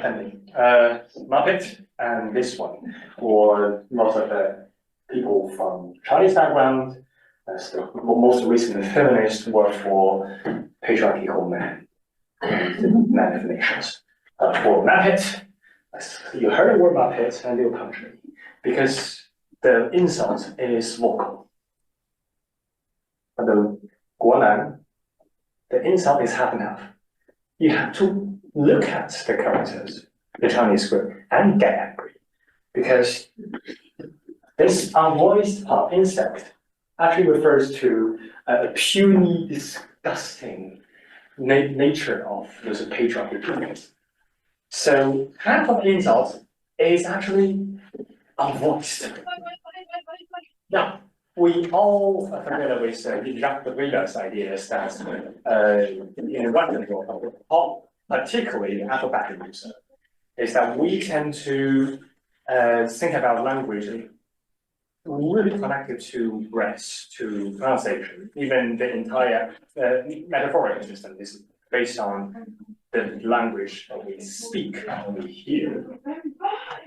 attending. Muppet and this one for most of the people from Chinese background. That's the most recent feminist work for patriarchal men and man definitions. For Muppet, you heard the word Muppet and your country because the insult is vocal. But the Guanan, the insult is half and half. You have to look at the characters, the Chinese script, and get angry. Because this unvoiced part, insect, actually refers to a puny, disgusting nature of those patriarchal treatments. So half of insults is actually unvoiced. Now, we all are familiar with Jacques Derrida's ideas that in Russian world, particularly alphabetic user, is that we tend to think about language really connected to breath, to pronunciation. Even the entire metaphorical system is based on the language that we speak and we hear.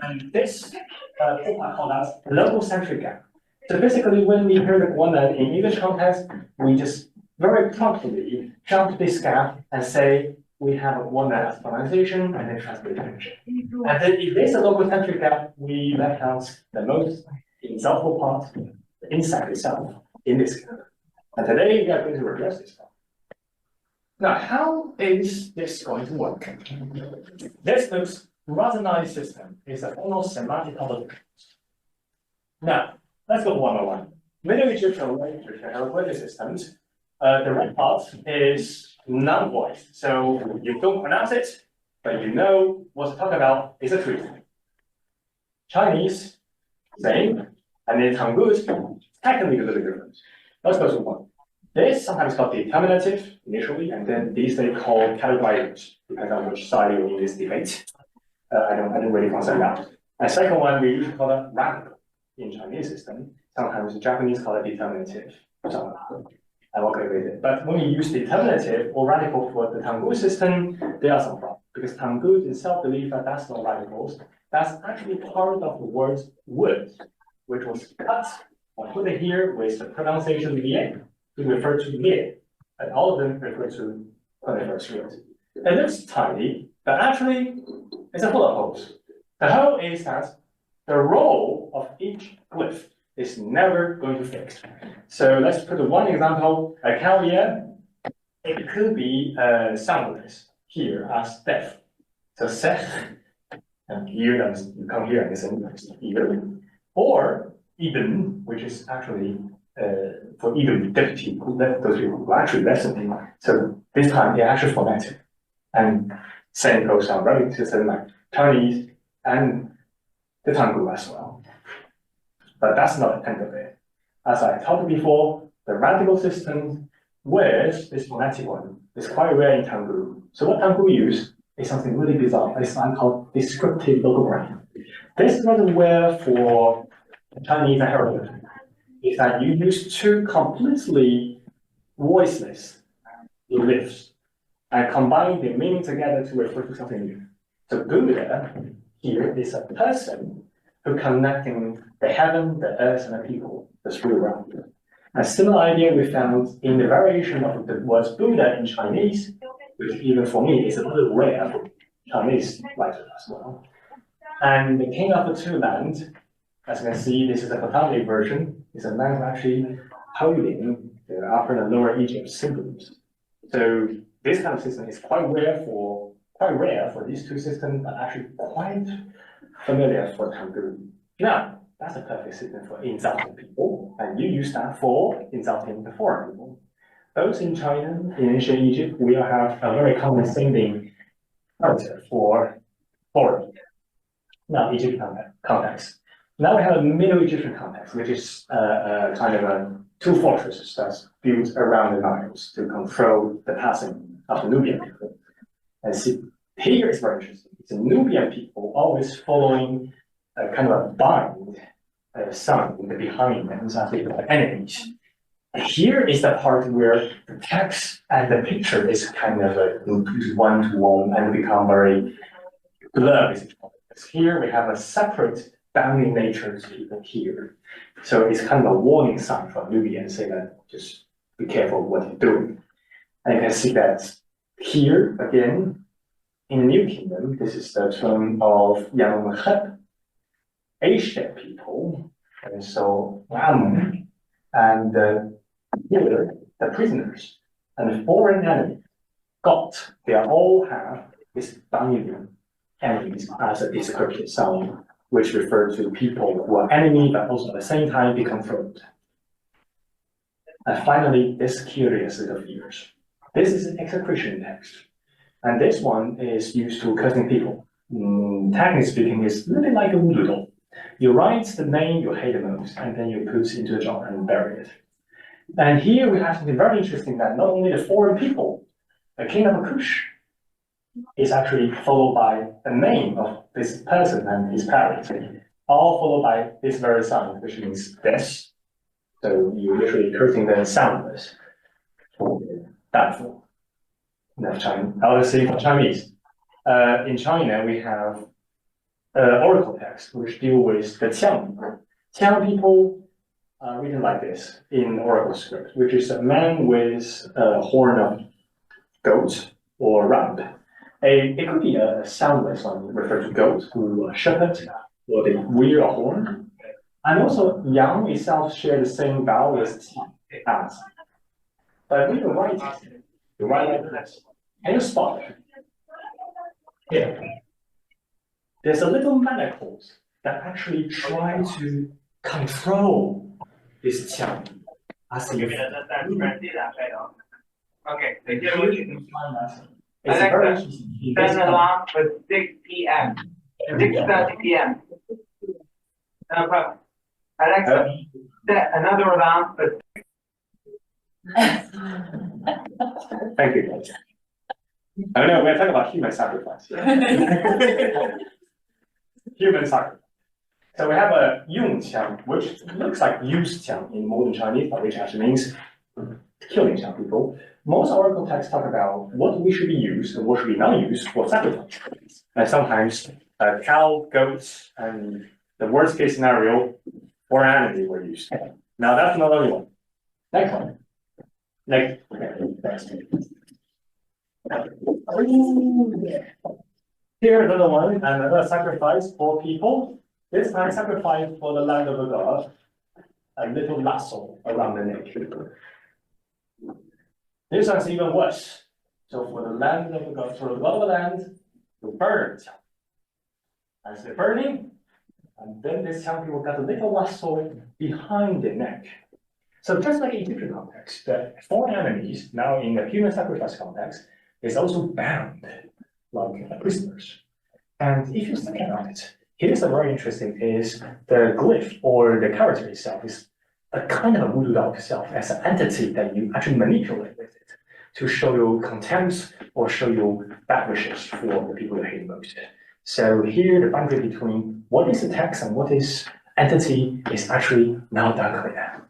And this I call that logocentric gap. So basically, when we hear the Guanan in English context, we just very promptly jump this gap and say we have a Guanan pronunciation and then translation. And then if there's a logocentric gap, we left out the most insightful part, the insect itself, in this gap. And today we are going to address this one. Now, how is this going to work? This looks rather nice system. It's a almost semantic topology. Now, let's go one by one. Middle Egyptian literature hieroglyphic systems. The red part is non-voiced, so you don't pronounce it, but you know what to talk about is a tree. Chinese, same, and then Tangut, technically a little different. Let's go to one. This is sometimes called determinative initially, and then these they call categorizers, depending on which side you're in this debate. I don't really consider that. And second one, we usually call it radical in Chinese system. Sometimes the Japanese call it determinative. So I'm okay with it. But when we use determinative or radical for the Tangut system, there are some problems. Because Tangut itself believes that that's not radicals. That's actually part of the word wood, which was cut or put it here with the pronunciation lian to refer to lian. And all of them refer to 21st root. It looks tiny, but actually it's a full of holes. The whole is that the role of each glyph is never going to fix. So let's put one example, a carrier. It could be soundless here as deaf. So sech, and here you come here and it's ear. Or even, which is actually for even deaf people, those people who are actually listening. So this time they're actually phonetic. And same goes on writing system like Chinese and the Tangut as well. But that's not the end of it. As I talked before, the radical system with this phonetic one is quite rare in Tangut. So what Tangut use is something really bizarre. It's something called descriptive logogram. This is rather rare for Chinese and hieroglyphic. Is that you use two completely voiceless glyphs and combine the meaning together to refer to something new. So Buddha here is a person who connecting the heaven, the earth, and the people, the spirit realm. A similar idea we found in the variation of the word Buddha in Chinese, which even for me is a little rare for Chinese writers as well. And the king of the two lands, as you can see, this is a Botanic version. It's a man who actually holding the Upper and Lower Egypt symbols. So this kind of system is quite rare for these two systems, but actually quite familiar for Tangut. Now, that's a perfect system for insulting people, and you use that for insulting the foreign people. Both in China, in ancient Egypt, we have a very common sending character for foreign. Now, Egypt context. Now we have a Middle Egyptian context, which is kind of two fortresses that's built around the Niles to control the passing of the Nubian people. And see, here is very interesting. It's the Nubian people always following a kind of a bind sun behind them, something like enemies. Here is the part where the text and the picture is kind of one-to-one and become very blur this equality. Here we have a separate bounding nature to people here. So it's kind of a warning sign from Nubian saying that just be careful what you're doing. And you can see that here again in the New Kingdom, this is the term of Yang Asian people. And so and here the prisoners and the foreign enemy they all have this bounding enemies as a descriptive sound, which refer to people who are enemy, but also at the same time be confronted. And finally, this curious little figures. This is an execration text. And this one is used to cursing people. Technically speaking, it's really like a voodoo doll. You write the name you hate the most, and then you put into a jar and bury it. And here we have something very interesting that not only the foreign people, the kingdom of Kush, is actually followed by the name of this person and his parents, all followed by this very sound, which means this. So you're literally cursing them soundless. That form. Obviously for Chinese. In China, we have oracle texts which deal with the Qiang people. Qiang people are written like this in oracle script, which is a man with a horn of goat or ram. It could be a soundless one, referred to goat, who shepherd, or they wear a horn. And also, yang itself share the same vowel as ti, as. But when you write it, you write like this. Can you spot it? Here. There's a little manacles that actually try to control this qiang. As if okay, it's very interesting. 10 alarm for 6 p.m. 6:30 p.m. No problem. Alexa, set another alarm for. Thank you. I know we're talking about human sacrifice. Human sacrifice. So we have a Yun Qiang, which looks like used Qiang in modern Chinese, but which actually means killing Qiang people. Most oracle texts talk about what we should be used and what should be not used for sacrifice. And sometimes cow, goats, and the worst case scenario, for an enemy were used. Now that's not only one. Next one. Next. Here's another one, another sacrifice for people. This time sacrifice for the land of the god. A little lasso around the neck. This one's even worse. So for the land of the god, for the god of the land, you burn it. As they're burning, and then this young people got a little lasso behind the neck. So just like in Egyptian context, the foreign enemies, now in the human sacrifice context, is also bound like prisoners. And if you think about it, here's a very interesting is the glyph or the character itself is a kind of a voodoo doll itself as an entity that you actually manipulate with it to show you contempt or show you bad wishes for the people you hate most. So here the boundary between what is the text and what is entity is actually not that clear.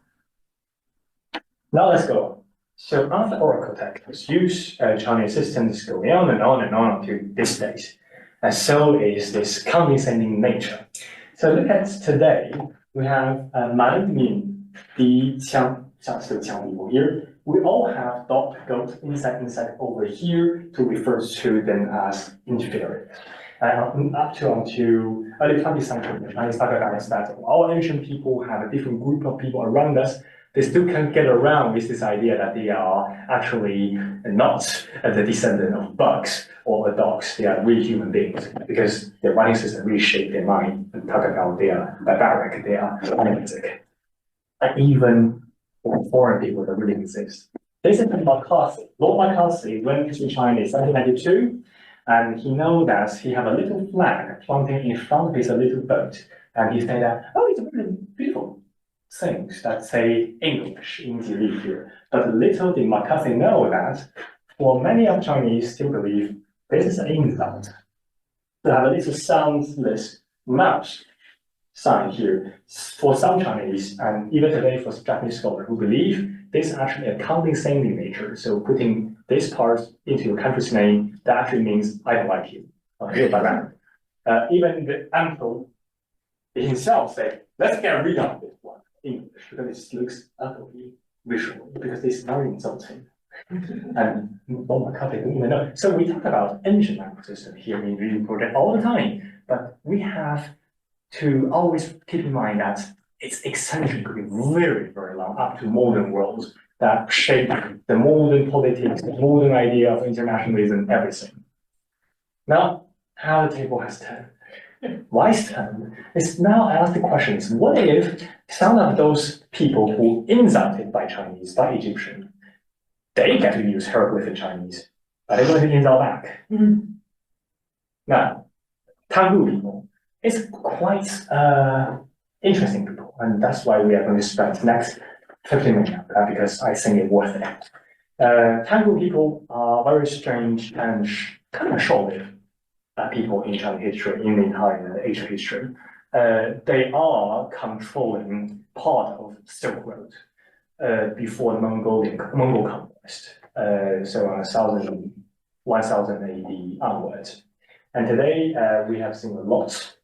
Now let's go. So after oracle text use Chinese systems going on and on and on to this stage. And so is this condescending nature. So look at today, we have man, min, di, qiang, qiang people here. We all have dog, goat, insect over here to refer to them as inferior. Up to early 20th century, the Chinese recognize that all ancient people have a different group of people around us. They still can't get around with this idea that they are actually not the descendant of bugs or dogs. They are real human beings because their writing system really shaped their mind and talk about they are barbaric, they are animalistic. And even foreign people that really exist. This is McCarthy. Lord McCarthy went to China in 1792, and he knows that he have a little flag planted in front of his little boat. And he said that, oh, it's really beautiful things that say English in the leaf here. But little did McCarthy know that for many of Chinese still believe this is an insult. To have a little soundless mouse sign here. For some Chinese, and even today for Japanese scholars who believe this is actually a condescending nature. So putting this part into your country's name, that actually means I don't like you. Or you're barbaric. Even the emperor himself said, let's get rid of this one in English because it looks ugly visually, because it's very insulting. And oh my God, I don't even know. So we talk about ancient language system here in Reading Project all the time, but we have to always keep in mind that its extension could be very, very long, up to modern world that shape the modern politics, the modern idea of internationalism, everything. Now, how the table has turned. Why it's turned? It's now ask the question is, what if some of those people who insulted by Chinese, by Egyptian, they get to use hieroglyphic Chinese, but they're going to insult back. Now, Tangut people, it's quite interesting people, and that's why we are going to spend the next 15 minutes because I think it's worth it. Tangut people are very strange and kind of short-lived people in Chinese history, in the entire Asian history. They are controlling part of Silk Road before the Mongol conquest, so on 1000 AD onwards. And today we have seen a lot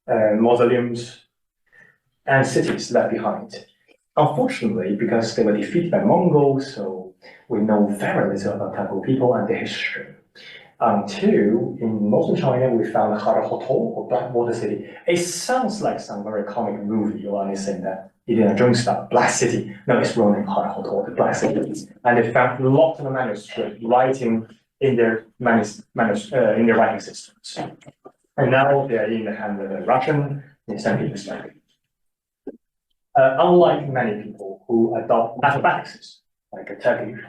mausoleums and cities left behind. Unfortunately, because they were defeated by Mongols, so we know very little about Tangut people and their history. Until in northern China, we found Harahoto, or Blackwater City. It sounds like some very comic movie or anything that Indiana Jones style, Black City. No, it's wrong in Harahoto, the Black City. And they found lots of manuscript writing in their writing systems. And now they're in the hand of the Russian and St. Petersburg. Unlike many people who adopt alphabetic systems, like Turkish,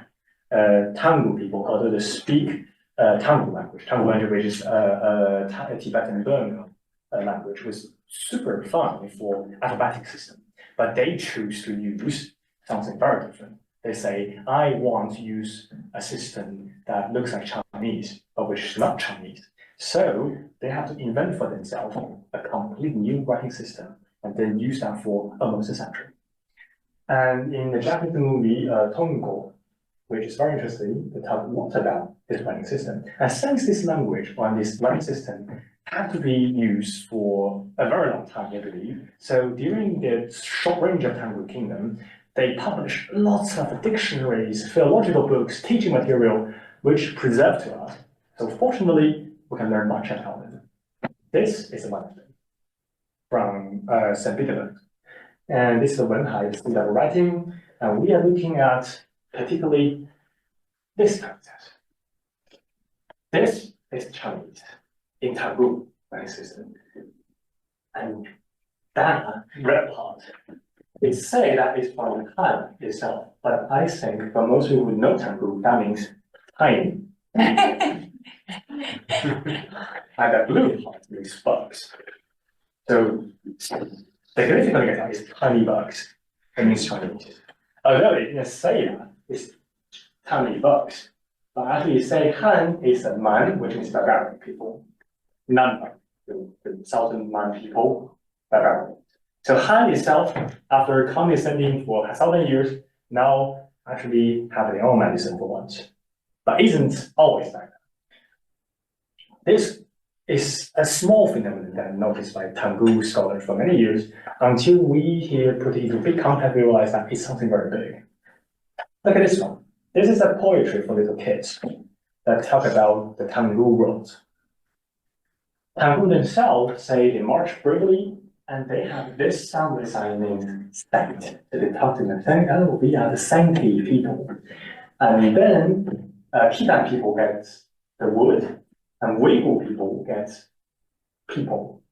Tangut people, although they speak Tangut language, which is Tibetan Burma language, was super fun for alphabetic system, but they choose to use something very different. They say, I want to use a system that looks like Chinese, but which is not Chinese. So they have to invent for themselves a complete new writing system and then use that for almost a century. And in the Japanese movie Tangut, which is very interesting, they talk a lot about this writing system. And since this language or this writing system had to be used for a very long time, I believe, so during the short range of Tangut Kingdom, they published lots of dictionaries, philological books, teaching material, which preserved to us. So fortunately, we can learn much about it. This is one of them from St. Petersburg. And this is the Wenhai style of writing. And we are looking at particularly this concept. This is Chinese in Tangut writing system. And that red part, they say that it's from Han itself, but I think for most people who know Tangut, that means tiny. And that blue part means bugs. So significantly is tiny bugs. It means Chinese. Although it say that it's tiny bugs, but actually say Han is a man, which means barbarian people. None the southern Man people, barbarian. So Han itself, after condescending for 1,000 years, now actually have their own medicine for once. But isn't always like that. This is a small phenomenon that noticed by Tangut scholars for many years, until we here put it into big context, we realize that it's something very big. Look at this one. This is a poetry for little kids that talk about the Tangut world. Tangut themselves say they march bravely, and they have this sound design named saint. So they talk to them saying, oh, we are the saintly people. And then Khitan people get the wood, and Uyghur people get people.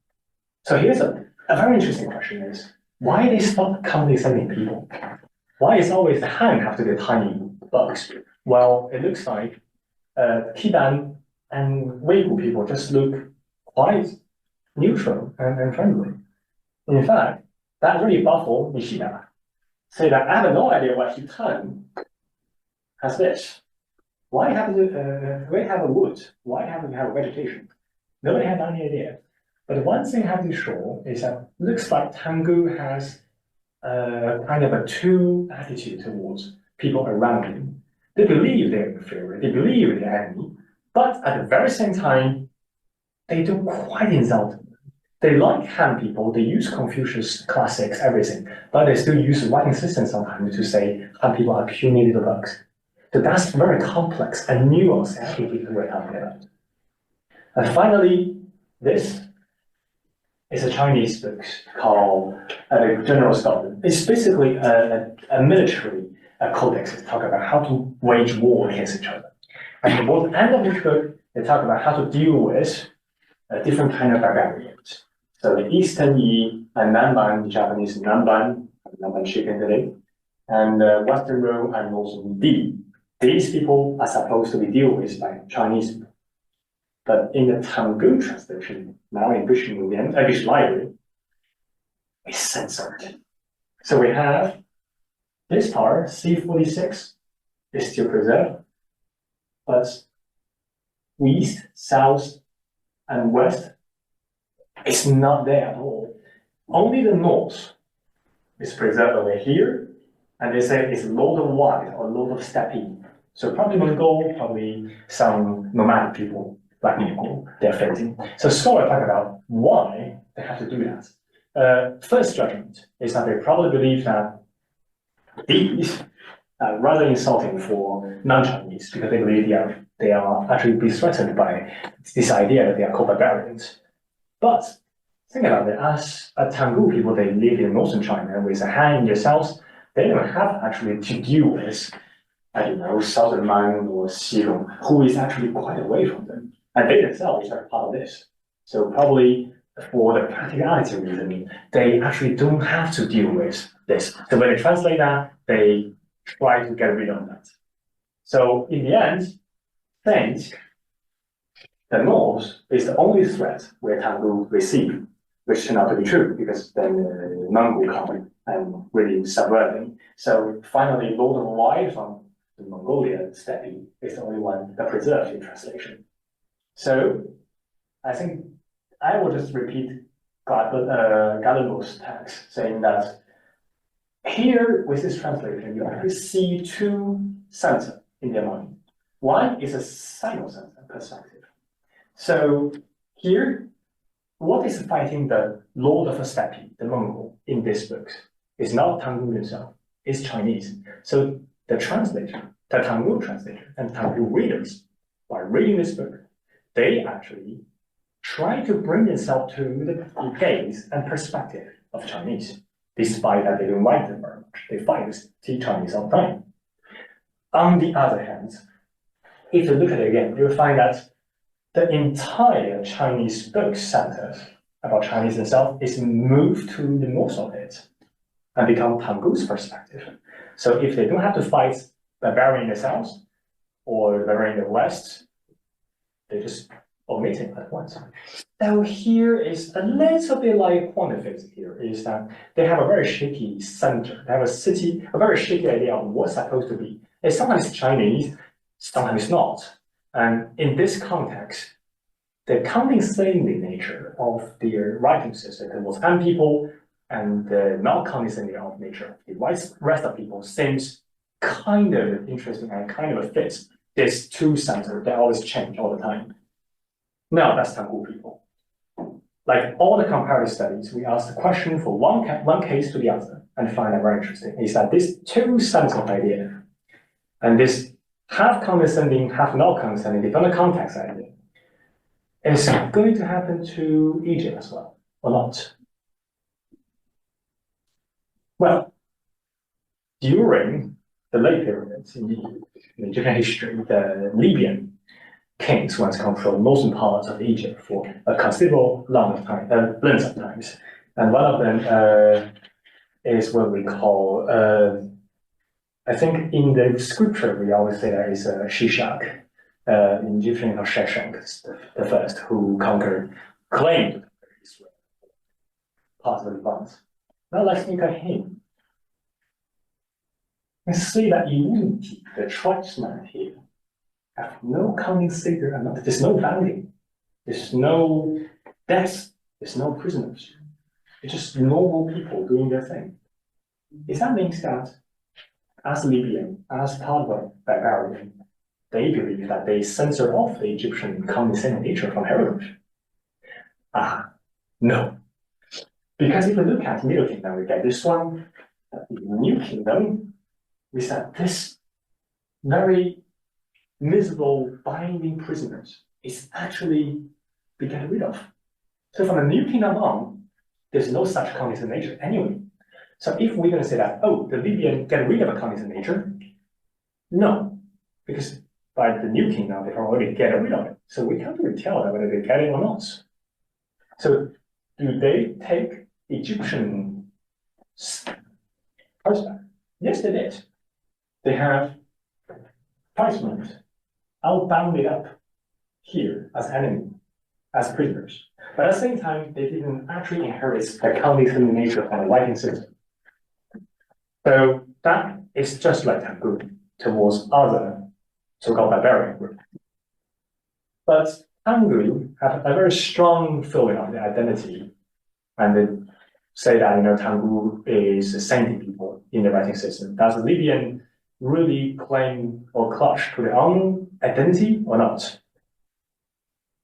So here's a very interesting question is, why they stop condescending people? Why is always the Han have to get tiny bugs? Well, it looks like Khitan and Uyghur people just look quite neutral and friendly. In fact, that really baffled Nishida. Say that I have no idea why Khitan has this. Why have we have a wood? Why haven't we have a vegetation? Nobody had any idea. But one thing I have to show is that looks like Tangut has kind of a two attitude towards people around him. They believe they're inferior, they believe they're enemy, but at the very same time, they don't quite insult them. They like Han people, they use Confucius classics, everything, but they still use writing systems sometimes to say Han people are puny little bugs. So that's very complex and nuanced activity we're talking about. And finally, this is a Chinese book called General Scotland. It's basically a military codex that talk about how to wage war against each other. And towards the end of this book, they talk about how to deal with different kind of barbarians. So the Eastern Yi and Nanban, the Japanese Nanban chicken today, and Western Rome and Northern Di. These people are supposed to be dealt with by Chinese people. But in the Tangut translation, now in British Museum, British Library, it's censored. So we have this part, C46, is still preserved, but East, South, and West, it's not there at all. Only the North is preserved over here, and they say it's load of white or load of steppe. So probably Mongol, probably some nomadic people like Mongol, they're facing. So scholars talk about why they have to do that. First judgment is that they probably believe that these are rather insulting for non-Chinese because they believe they are actually be threatened by this idea that they are called barbarians. But think about it, as a Tangut people, they live in northern China with a Han in the south, they don't have actually to deal with, I don't know, southern Man or Xilong, who is actually quite away from them. And they themselves are part of this. So probably for the practicality reason, they actually don't have to deal with this. So when they translate that, they try to get rid of that. So in the end, think the North is the only threat where Tangut receive, which turned out to be true because then the Mongol come and really subvert them. So finally, Lord of White from the Mongolia steppe is the only one that preserved in translation. So I think I will just repeat Gadamo's text saying that here with this translation, you actually see two senses in their mind. One is a Sino-centered perspective. So here, what is fighting the Lord of the Steppe, the Mongol, in this book is not Tangut himself, it's Chinese. So the translator, the Tangut translator, and Tangut readers, by reading this book, they actually try to bring themselves to the gaze and perspective of Chinese, despite that they don't like them very much. They fight the Chinese all the time. On the other hand, if you look at it again, you'll find that the entire Chinese book centers about Chinese itself is moved to the north of it and become Tangut's perspective. So if they don't have to fight barbarian in the south or barbarian in the west, they just omit it at once. So here is a little bit like quantum physics here, is that they have a very shaky center. They have a very shaky idea of what's supposed to be. It's sometimes Chinese, sometimes not. And in this context, the condescending nature of their writing system towards Han people and the not condescending of nature of the rest of people seems kind of interesting and kind of fits these two centers that always change all the time. Now that's Tangut people. Like all the comparative studies, we ask the question for one case to the other and find it very interesting is that this two-centered idea and this half condescending, half not condescending, depending on context idea is going to happen to Egypt as well, or not? Well, during the late periods in Egyptian history, the Libyan kings once controlled northern parts of Egypt for a considerable length of times. And one of them is what we call, I think in the scripture, we always say that is Shishak. In Egyptian, Sheshonq, the first who claimed to conquer Israel, possibly once. Now let's look at him. We see that unity, the tribesmen here, have no common figure, and there's no value, there's no deaths, there's no prisoners. It's just normal people doing their thing. Is that means that as Libyan, as part of a barbarian, they believe that they censor off the Egyptian condescending nature from heritage. No. Because if we look at Middle Kingdom, we get this one. The New Kingdom, we said this very miserable binding prisoners is actually be get rid of. So from the New Kingdom on, there's no such cognizant nature anyway. So if we're going to say that, oh, the Libyan get rid of a cognizant nature, no, because by the New Kingdom, they already get rid of it. So we can't really tell whether they get it or not. So do they take Egyptian horseback? Yes, they did. They have punishment, outbounded up here as enemy, as prisoners. But at the same time, they didn't actually inherit the cognizant nature from the writing system. So that is just like Tangut towards other so-called barbarian group. But Tangut have a very strong feeling of the identity, and they say that Tangut is a saintly people in the writing system. Does the Libyan really claim or clutch to their own identity or not?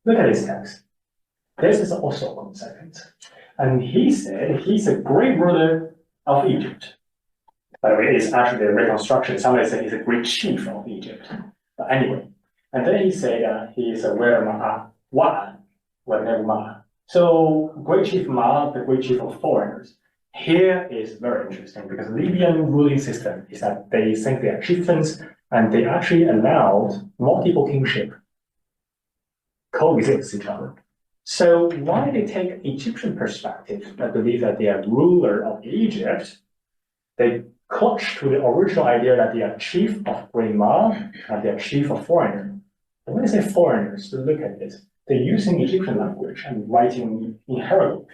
Look at this text. This is also on second. And he said he's a great ruler of Egypt. By the way, it's actually the reconstruction. Somebody said he's a great chief of Egypt. But anyway, and then he said he is aware of Ma. So great chief Ma, the great chief of foreigners. Here is very interesting because Libyan ruling system is that they think they are chieftains and they actually allowed multiple kingship coexist each other. So why they take Egyptian perspective that believe that they are ruler of Egypt, they clutch to the original idea that they are chief of Great Ma and they are chief of foreigner. And when they say foreigners, to look at this, they're using Egyptian language and writing in hieroglyph.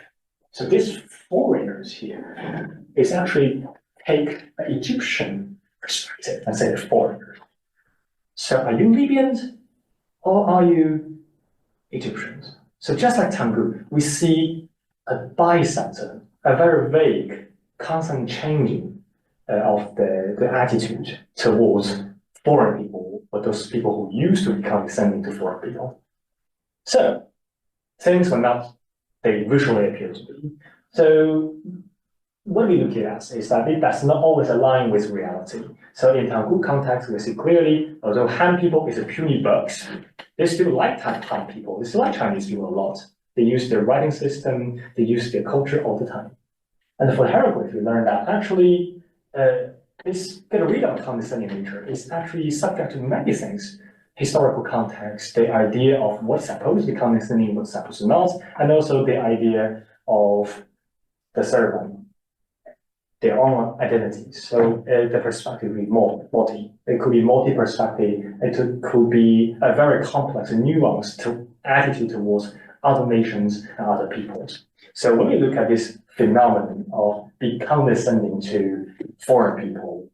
So these foreigners here is actually take an Egyptian perspective and say they're foreigners. So are you Libyans or are you Egyptians? So just like Tangut, we see a bisector, a very vague, constant changing of the attitude towards foreign people, or those people who used to be condescending to foreign people. So things were not they visually appear to be. So what we look at is that it does not always align with reality. So in Tangut context, we see clearly, although Han people is a puny bugs, they still like Han people. They still like Chinese people a lot. They use their writing system. They use their culture all the time. And for hieroglyph, we learned that actually this get rid of condescending nature is actually subject to many things. Historical context, the idea of what's supposed to be condescending, what's supposed to not, and also the idea of the ceremony, their own identities. So the perspective will be multi. It could be multi-perspective. It could be a very complex and nuanced attitude towards other nations and other peoples. So when we look at this phenomenon of being condescending to foreign people,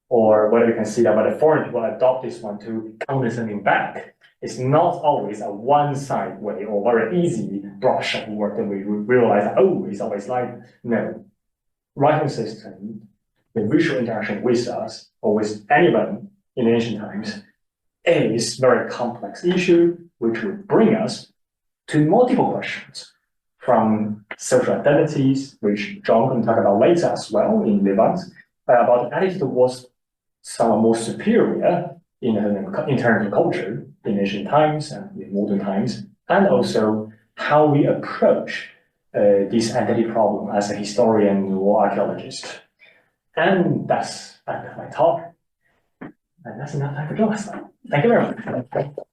or whether we can see that when the foreign people adopt this one to condescending back, it's not always a one-side way or very easy brush of work that we realize, oh, it's always like, no. Writing system, the visual interaction with us or with anyone in ancient times is a very complex issue, which will bring us to multiple questions from social identities, which John can talk about later as well in Levant, about the attitude towards someone more superior in terms of culture in ancient times and in modern times, and also how we approach this identity problem as a historian or archaeologist. And that's my talk. And that's enough time for John. Thank you very much.